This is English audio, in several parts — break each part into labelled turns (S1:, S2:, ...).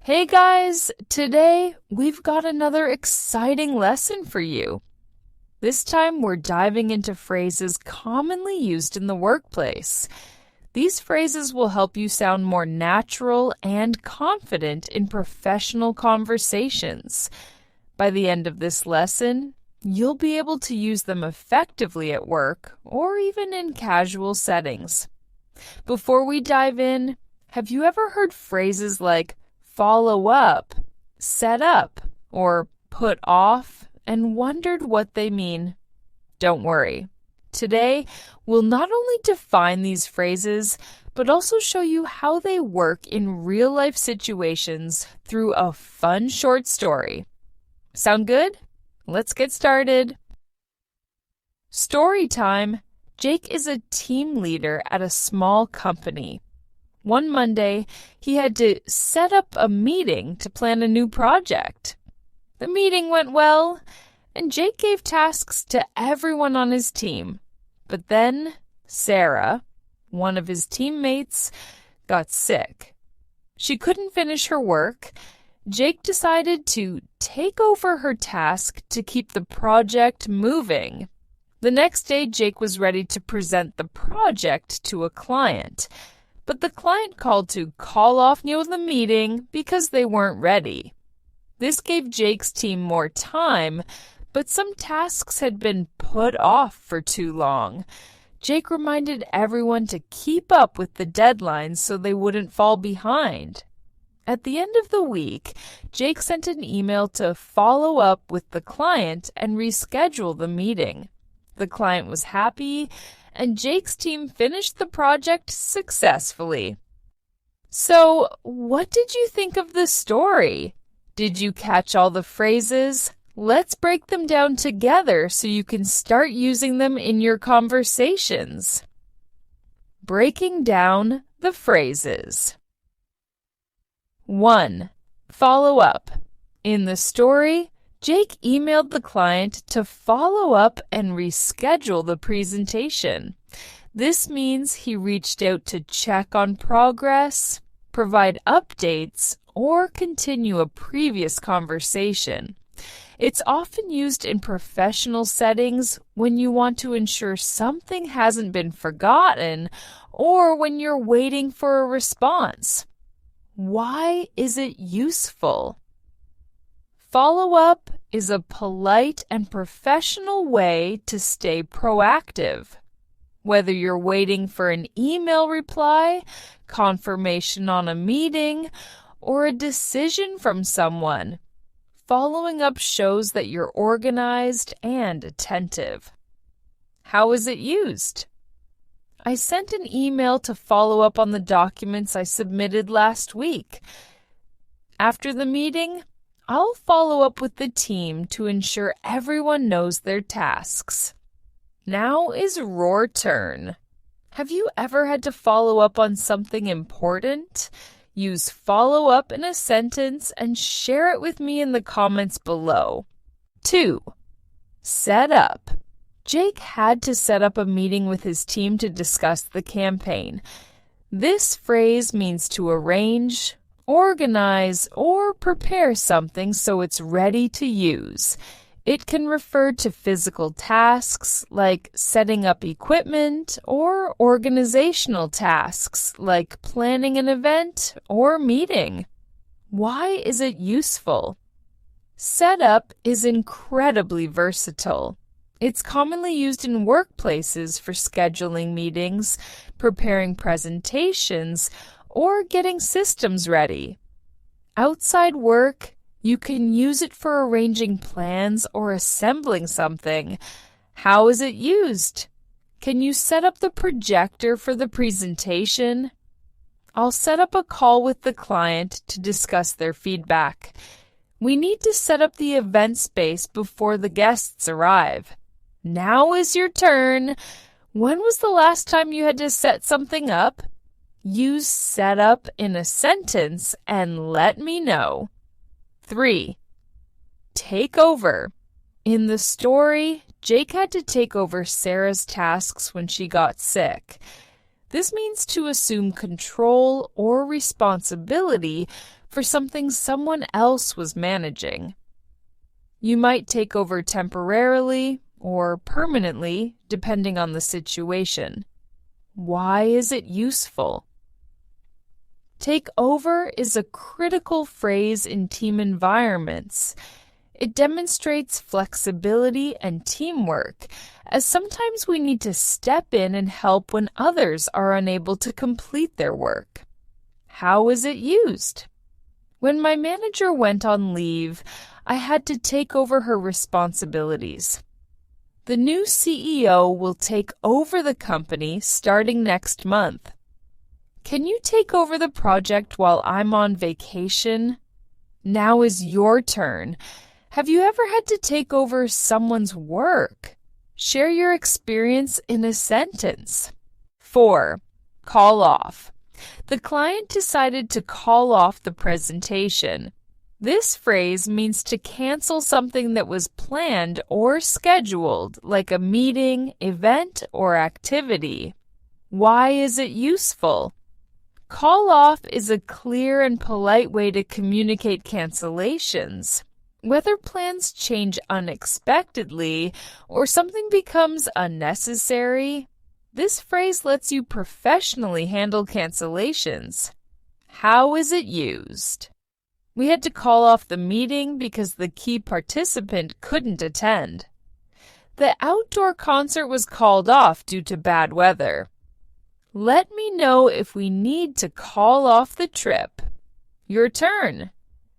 S1: Hey guys, today we've got another exciting lesson for you. This time we're diving into phrases commonly used in the workplace. These phrases will help you sound more natural and confident in professional conversations. By the end of this lesson, you'll be able to use them effectively at work or even in casual settings. Before we dive in, have you ever heard phrases like follow up, set up, or put off, and wondered what they mean? Don't worry. Today, we'll not only define these phrases, but also show you how they work in real-life situations through a fun short story. Sound good? Let's get started. Story time. Jake is a team leader at a small company. One Monday, he had to set up a meeting to plan a new project. The meeting went well, and Jake gave tasks to everyone on his team. But then Sarah, one of his teammates, got sick. She couldn't finish her work. Jake decided to take over her task to keep the project moving. The next day, Jake was ready to present the project to a client. But the client called to call off the meeting because they weren't ready. This gave Jake's team more time, but some tasks had been put off for too long. Jake reminded everyone to keep up with the deadlines so they wouldn't fall behind. At the end of the week, Jake sent an email to follow up with the client and reschedule the meeting. The client was happy, and Jake's team finished the project successfully. So, what did you think of the story? Did you catch all the phrases? Let's break them down together so you can start using them in your conversations. Breaking down the phrases. 1. Follow up. In the story, Jake emailed the client to follow up and reschedule the presentation. This means he reached out to check on progress, provide updates, or continue a previous conversation. It's often used in professional settings when you want to ensure something hasn't been forgotten or when you're waiting for a response. Why is it useful? Follow-up is a polite and professional way to stay proactive. Whether you're waiting for an email reply, confirmation on a meeting, or a decision from someone, following up shows that you're organized and attentive. How is it used? I sent an email to follow up on the documents I submitted last week. After the meeting, I'll follow up with the team to ensure everyone knows their tasks. Now is your turn. Have you ever had to follow up on something important? Use follow up in a sentence and share it with me in the comments below. 2. Set up. Jake had to set up a meeting with his team to discuss the campaign. This phrase means to arrange, organize, or prepare something so it's ready to use. It can refer to physical tasks like setting up equipment or organizational tasks like planning an event or meeting. Why is it useful? Set up is incredibly versatile. It's commonly used in workplaces for scheduling meetings, preparing presentations, or getting systems ready. Outside work, you can use it for arranging plans or assembling something. How is it used? Can you set up the projector for the presentation? I'll set up a call with the client to discuss their feedback. We need to set up the event space before the guests arrive. Now is your turn. When was the last time you had to set something up? Use set up in a sentence and let me know. 3. Take over. In the story, Jake had to take over Sarah's tasks when she got sick. This means to assume control or responsibility for something someone else was managing. You might take over temporarily or permanently, depending on the situation. Why is it useful? Take over is a critical phrase in team environments. It demonstrates flexibility and teamwork, as sometimes we need to step in and help when others are unable to complete their work. How is it used? When my manager went on leave, I had to take over her responsibilities. The new CEO will take over the company starting next month. Can you take over the project while I'm on vacation? Now is your turn. Have you ever had to take over someone's work? Share your experience in a sentence. 4. Call off. The client decided to call off the presentation. This phrase means to cancel something that was planned or scheduled, like a meeting, event, or activity. Why is it useful? Call off is a clear and polite way to communicate cancellations. Whether plans change unexpectedly or something becomes unnecessary, this phrase lets you professionally handle cancellations. How is it used? We had to call off the meeting because the key participant couldn't attend. The outdoor concert was called off due to bad weather. Let me know if we need to call off the trip. Your turn.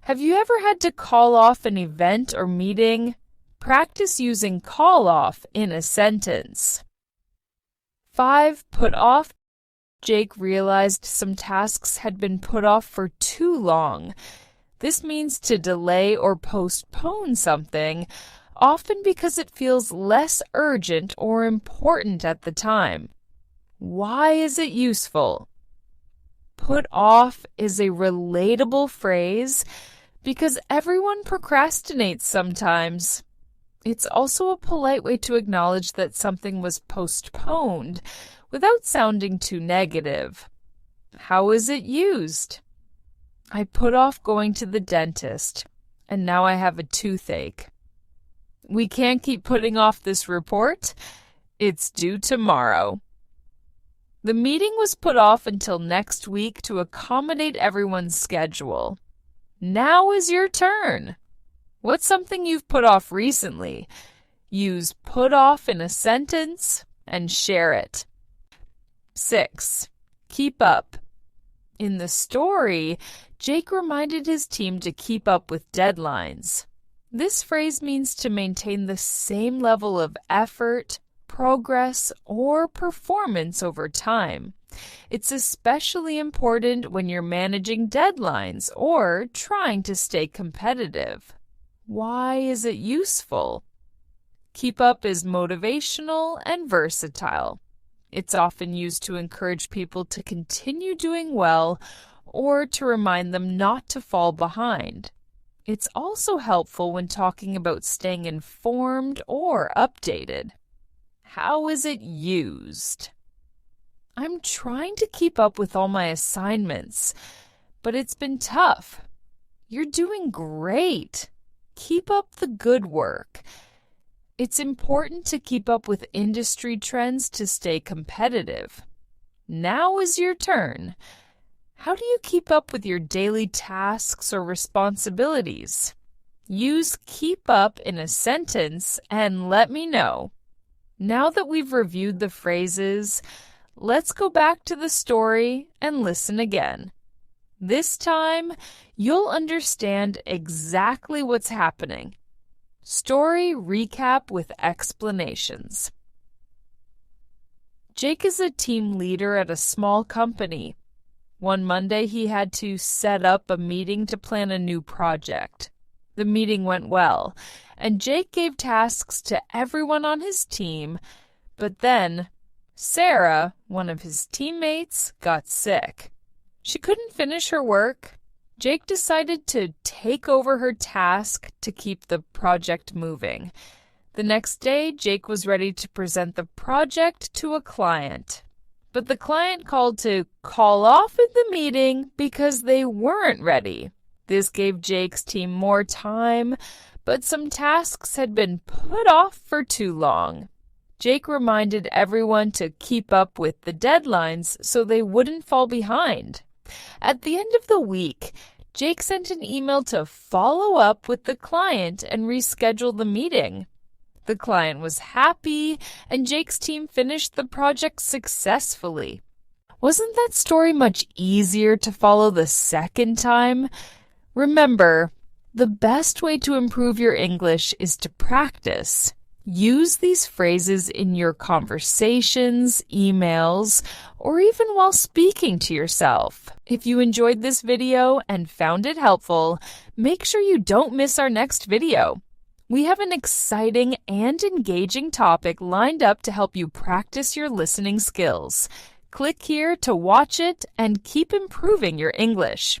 S1: Have you ever had to call off an event or meeting? Practice using call off in a sentence. 5. Put off. Jake realized some tasks had been put off for too long. This means to delay or postpone something, often because it feels less urgent or important at the time. Why is it useful? Put off is a relatable phrase because everyone procrastinates sometimes. It's also a polite way to acknowledge that something was postponed without sounding too negative. How is it used? I put off going to the dentist, and now I have a toothache. We can't keep putting off this report. It's due tomorrow. The meeting was put off until next week to accommodate everyone's schedule. Now is your turn. What's something you've put off recently? Use put off in a sentence and share it. 6. Keep up. In the story, Jake reminded his team to keep up with deadlines. This phrase means to maintain the same level of effort, progress, or performance over time. It's especially important when you're managing deadlines or trying to stay competitive. Why is it useful? Keep up is motivational and versatile. It's often used to encourage people to continue doing well or to remind them not to fall behind. It's also helpful when talking about staying informed or updated. How is it used? I'm trying to keep up with all my assignments, but it's been tough. You're doing great. Keep up the good work. It's important to keep up with industry trends to stay competitive. Now is your turn. How do you keep up with your daily tasks or responsibilities? Use keep up in a sentence and let me know. Now that we've reviewed the phrases, let's go back to the story and listen again. This time, you'll understand exactly what's happening. Story recap with explanations. Jake is a team leader at a small company. One Monday, he had to set up a meeting to plan a new project. The meeting went well, and Jake gave tasks to everyone on his team, but then Sarah, one of his teammates, got sick. She couldn't finish her work. Jake decided to take over her task to keep the project moving. The next day, Jake was ready to present the project to a client. But the client called to call off at the meeting because they weren't ready. This gave Jake's team more time, but some tasks had been put off for too long. Jake reminded everyone to keep up with the deadlines so they wouldn't fall behind. At the end of the week, Jake sent an email to follow up with the client and reschedule the meeting. The client was happy, and Jake's team finished the project successfully. Wasn't that story much easier to follow the second time? Remember, the best way to improve your English is to practice. Use these phrases in your conversations, emails, or even while speaking to yourself. If you enjoyed this video and found it helpful, make sure you don't miss our next video. We have an exciting and engaging topic lined up to help you practice your listening skills. Click here to watch it and keep improving your English.